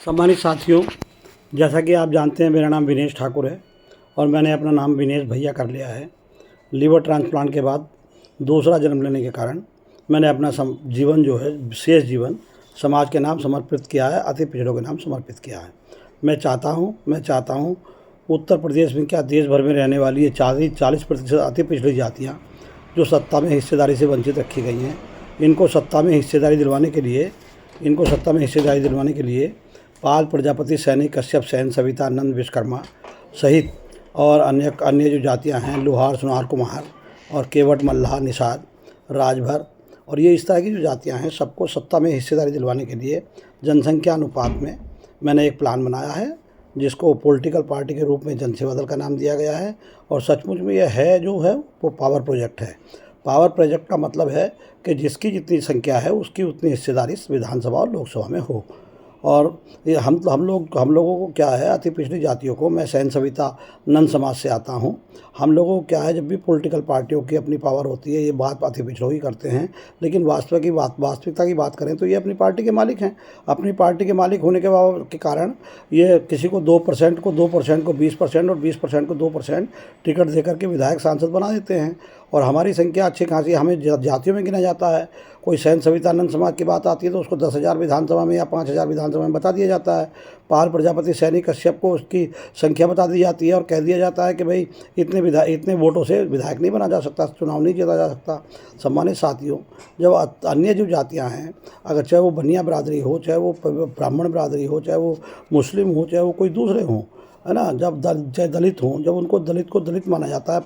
सम्मानित साथियों, जैसा कि आप जानते हैं मेरा नाम विनेश ठाकुर है और मैंने अपना नाम विनेश भैया कर लिया है। लीवर ट्रांसप्लांट के बाद दूसरा जन्म लेने के कारण मैंने अपना जीवन जो है शेष जीवन समाज के नाम समर्पित किया है, अति पिछड़ों के नाम समर्पित किया है। मैं चाहता हूँ उत्तर प्रदेश में क्या देश भर में रहने वाली ये 40% अति पिछड़ी जातियाँ जो सत्ता में हिस्सेदारी से वंचित रखी गई हैं, इनको सत्ता में हिस्सेदारी दिलवाने के लिए पाल प्रजापति, सैनी, कश्यप, सेन, सविता, नंद, विश्वकर्मा सहित और अन्य जो जातियां हैं, लोहार, सुनार, कुम्हार और केवट, मल्लाह, निषाद, राजभर और ये इस तरह की जो जातियां हैं, सबको सत्ता में हिस्सेदारी दिलवाने के लिए जनसंख्या अनुपात में मैंने एक प्लान बनाया है, जिसको पॉलिटिकल पार्टी के रूप में जनसेवा दल का नाम दिया गया है। और सचमुच में यह है जो है वो पावर प्रोजेक्ट है। पावर प्रोजेक्ट का मतलब है कि जिसकी जितनी संख्या है उसकी उतनी हिस्सेदारी विधानसभा और लोकसभा में हो। और ये हम लोगों को क्या है, अति पिछड़ी जातियों को, मैं सैन, सविता, नंद समाज से आता हूँ। हम लोगों को क्या है, जब भी पॉलिटिकल पार्टियों की अपनी पावर होती है, ये बात अति पिछड़ों ही करते हैं, लेकिन वास्तविकता की बात करें तो ये अपनी पार्टी के मालिक हैं। अपनी पार्टी के मालिक होने के कारण ये किसी को 2% को 20% और 20% को 2% टिकट देकर के विधायक सांसद बना देते हैं। और हमारी संख्या अच्छी खासी, हमें जातियों में गिना जाता है। कोई सैन, सविता, नंद समाज की बात आती है तो उसको 10,000 विधानसभा में या 5,000 विधानसभा में बता दिया जाता है। पाल प्रजापति, सैनी, कश्यप को उसकी संख्या बता दी जाती है और कह दिया जाता है कि भाई इतने वोटों से विधायक नहीं बना जा सकता, चुनाव नहीं जीता जा सकता। सम्मानित साथियों, जब अन्य जो जातियाँ हैं, अगर चाहे वो बनिया बिरादरी हो, चाहे वो ब्राह्मण बिरादरी हो, चाहे वो मुस्लिम हो, चाहे वो कोई दूसरे हों, है ना, चाहे दलित हों, जब उनको दलित माना जाता है,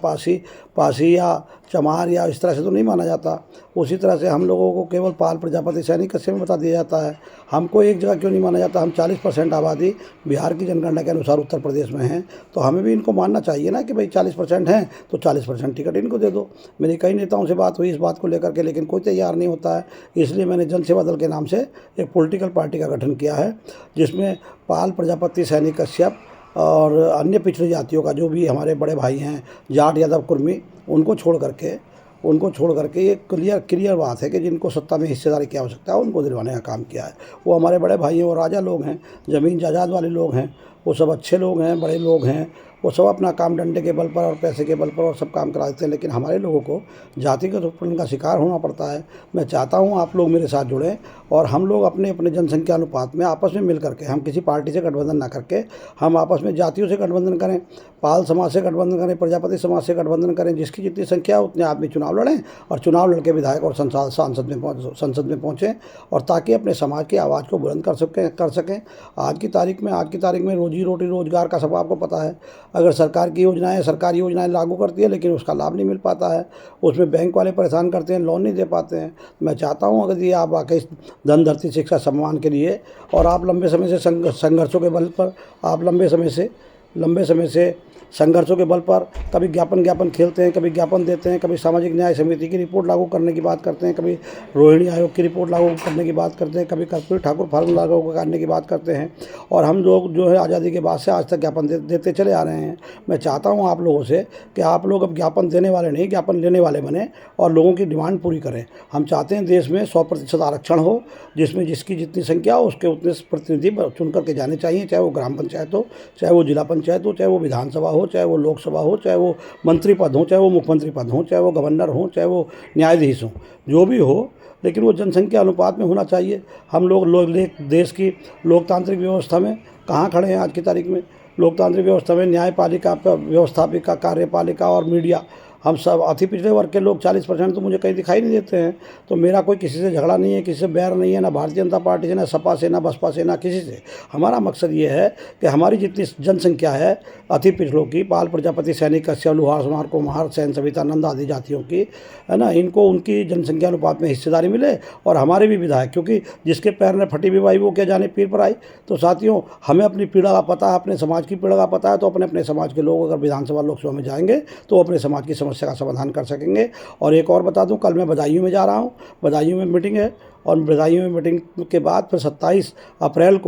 पासी या चमार या इस तरह से तो नहीं माना जाता। उसी तरह से हम लोगों को केवल पाल प्रजापति, सैनी, कश्यप में बता दिया जाता है। हमको एक जगह क्यों नहीं माना जाता? हम 40% आबादी बिहार की जनगणना के अनुसार उत्तर प्रदेश में हैं, तो हमें भी इनको मानना चाहिए ना कि भाई 40% हैं तो 40% टिकट इनको दे दो। मेरी कई नेताओं से बात हुई इस बात को लेकर के, लेकिन कोई तैयार नहीं होता है। इसलिए मैंने जनसेवा दल के नाम से एक पॉलिटिकल पार्टी का गठन किया है, जिसमें पाल प्रजापति, सैनी, कश्यप और अन्य पिछड़ी जातियों का जो भी हमारे बड़े भाई हैं, जाट, यादव, कुर्मी, उनको छोड़ करके ये क्लियर बात है कि जिनको सत्ता में हिस्सेदारी की आवश्यकता है उनको दिलवाने का काम किया है। वो हमारे बड़े भाई हैं, वो राजा लोग हैं, ज़मीन जायदाद वाले लोग हैं, वो सब अच्छे लोग हैं, बड़े लोग हैं। वो सब अपना काम डंडे के बल पर और पैसे के बल पर और सब काम करा देते हैं, लेकिन हमारे लोगों को जातिगत उत्पीड़न का शिकार होना पड़ता है। मैं चाहता हूँ आप लोग मेरे साथ जुड़ें और हम लोग अपने अपने जनसंख्या अनुपात में आपस में मिल करके, हम किसी पार्टी से गठबंधन ना करके, हम आपस में जातियों से गठबंधन करें, पाल समाज से गठबंधन करें, प्रजापति समाज से गठबंधन करें। जिसकी जितनी संख्या है उतने आदमी चुनाव लड़ें और चुनाव लड़के विधायक और संसद में पहुँचें, और ताकि अपने समाज की आवाज़ को बुलंद कर सकें। आज की तारीख में रोजी रोटी रोजगार का सब आपको पता है। अगर सरकारी योजनाएं लागू करती है, लेकिन उसका लाभ नहीं मिल पाता है, उसमें बैंक वाले परेशान करते हैं, लोन नहीं दे पाते हैं। मैं चाहता हूं अगर ये आप वाकई धन, धरती, शिक्षा, सम्मान के लिए, और आप लंबे समय से संघर्षों के बल पर, आप लंबे समय से संघर्षों के बल पर कभी ज्ञापन खेलते हैं, कभी ज्ञापन देते हैं, कभी सामाजिक न्याय समिति की रिपोर्ट लागू करने की बात करते हैं, कभी रोहिणी आयोग की रिपोर्ट लागू करने की बात करते हैं, कभी कर्पूरी ठाकुर फार्मूला लागू करने की बात करते हैं, और हम लोग जो है आज़ादी के बाद से आज तक ज्ञापन देते चले आ रहे हैं। मैं चाहता हूँ आप लोगों से कि आप लोग अब ज्ञापन देने वाले नहीं, ज्ञापन लेने वाले बने और लोगों की डिमांड पूरी करें। हम चाहते हैं देश में 100% आरक्षण हो, जिसमें जिसकी जितनी संख्या हो उसके उतने प्रतिनिधि चुन करके जाने चाहिए, चाहे वो ग्राम पंचायत हो, चाहे वो जिला पंचायत हो, चाहे वो विधानसभा हो, चाहे वो लोकसभा हो, चाहे वो मंत्री पद हो, चाहे वो मुख्यमंत्री पद हो, चाहे वो गवर्नर हो, चाहे वो न्यायाधीश हो, जो भी हो, लेकिन वो जनसंख्या अनुपात में होना चाहिए। हम लोग देश की लोकतांत्रिक व्यवस्था में कहाँ खड़े हैं आज की तारीख में? लोकतांत्रिक व्यवस्था में न्यायपालिका, व्यवस्थापिका, कार्यपालिका और मीडिया, हम सब अति पिछड़े वर्ग के लोग 40% तो मुझे कहीं दिखाई नहीं देते हैं। तो मेरा कोई किसी से झगड़ा नहीं है, किसी से बैर नहीं है, ना भारतीय जनता पार्टी से, ना सपा से, ना बसपा से, ना किसी से। हमारा मकसद ये है कि हमारी जितनी जनसंख्या है अति पिछड़ों की, पाल प्रजापति, सैनी, कश्यप, लोहार, सुनार, कुम्हार, सैन, सविता, नंद आदि जातियों की, है ना, इनको उनकी जनसंख्या अनुपात में हिस्सेदारी मिले और हमारे भी विधायक, क्योंकि जिसके पैर में फटी भी भाई वो क्या जाने पीर पर आई। तो साथियों, हमें अपनी पीड़ा का पता है, अपने समाज की पीड़ा का पता है, तो अपने समाज के लोग अगर विधानसभा लोकसभा में जाएंगे तो अपने समाज की समस्या का समाधान कर सकेंगे। और एक और बता दूं, कल मैं बदायूं में जा रहा हूं, बदायूं में मीटिंग है और बदायूं में मीटिंग के बाद फिर 27 अप्रैल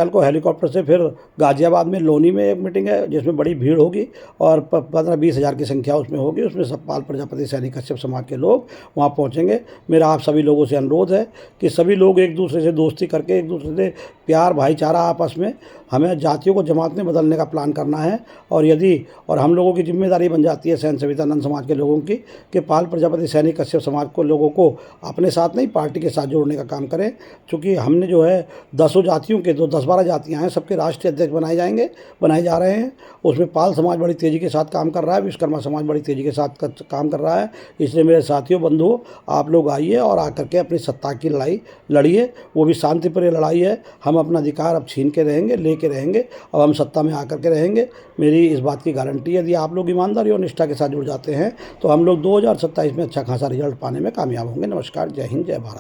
को हेलीकॉप्टर से फिर गाज़ियाबाद में लोनी में एक मीटिंग है जिसमें बड़ी भीड़ होगी और 15-20 हज़ार की संख्या उसमें होगी। उसमें सब पाल प्रजापति सैनिक कश्यप समाज के लोग वहाँ पहुँचेंगे। मेरा आप सभी लोगों से अनुरोध है कि सभी लोग एक दूसरे से दोस्ती करके, एक दूसरे से प्यार भाईचारा आपस में, हमें जातियों को जमात में बदलने का प्लान करना है। और हम लोगों की जिम्मेदारी बन जाती है सैन सवितानंद समाज के लोगों की कि पाल प्रजापति सैनिक कश्यप समाज को लोगों को अपने साथ नहीं पार्टी के साथ जोड़ने का काम करें। चूँकि हमने जो है 10 जातियों के, तो 10-12 जातियाँ हैं, सबके राष्ट्रीय अध्यक्ष बनाए जा रहे हैं। उसमें पाल समाज बड़ी तेज़ी के साथ काम कर रहा है, विश्वकर्मा समाज बड़ी तेज़ी के साथ काम कर रहा है। इसलिए मेरे साथियों, बंधुओं, आप लोग आइए और आकर के अपनी सत्ता की लड़ाई लड़िए। वो भी शांतिप्रिय लड़ाई है। हम अपना अधिकार अब छीन के रहेंगे, लेके रहेंगे। अब हम सत्ता में आकर के रहेंगे, मेरी इस बात की गारंटी है। यदि आप लोग ईमानदारी और निष्ठा के साथ जुड़ जाते हैं तो हम लोग 2027 में अच्छा खासा रिजल्ट पाने में कामयाब होंगे। नमस्कार, जय हिंद, जय भारत।